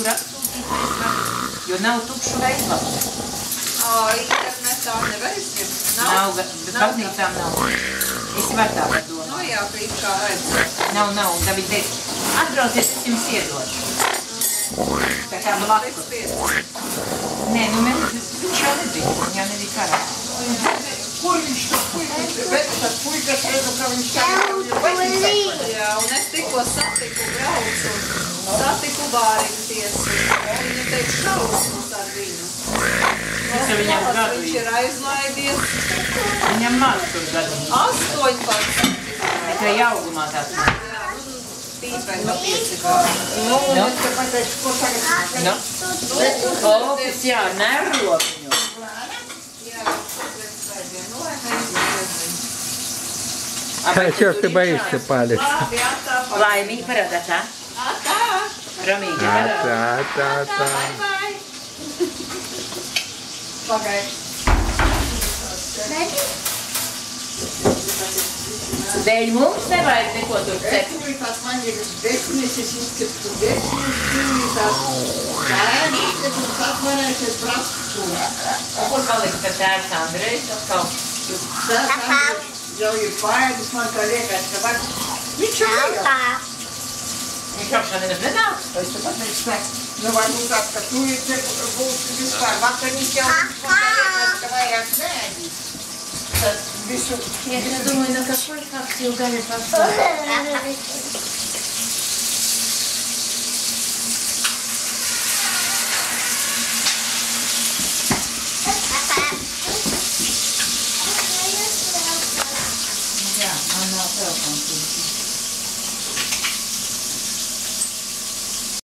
tur atsūtīt, jo nav tukšu veikalu. Internetā nevar izņemt? Nav, bet baznīcām nav. Es varu tā par domu. No jā, ka it kā vajadzētu. Nav, David teica, atbrauciet, es jums iedošu. Tā kā blakus. Nē, nu viņš jau nebija, viņa nebija karā. Kur viņš to puikas? Bet tas puikas redzu, ka viņš tā jau baznīcā. Jā, un es tikko satiku braucu un satiku bāriņties. Viņa teica šausmas ar viņu. Viņš ir aizlaidies. Viņam maz tur gadu. 18. Tikai augumā tāds maz. Tīpēm pa 5 gadu. Nu, es te pateikšu, ko tagad. Opis, jā, nerlo viņu. Чего ж ты боишься, палец? Laimīgi parādā tā? Tā. Ramīgi parādā. Tā. Pagaid. Dēļ mums nevajag neko tur cept. Tās man ir desmiņas, es izceptu desmiņas, tās bērnas, un tad varēs es prastu. Kur palika par tēvs Andrejs atkal? Tās Andrejs jau ir paēdis, man tā liekas, ka var... Viņš jau ir. Viņš augšā nenāk? Es te pateicu, ka nu varbūt tāds, ka tu ir te būtu vispār vakariņš jau, man tā liekas, ka vairāk neēdīs. Tas visu... Es domāju, ka puikāks jau gan ir pasaules.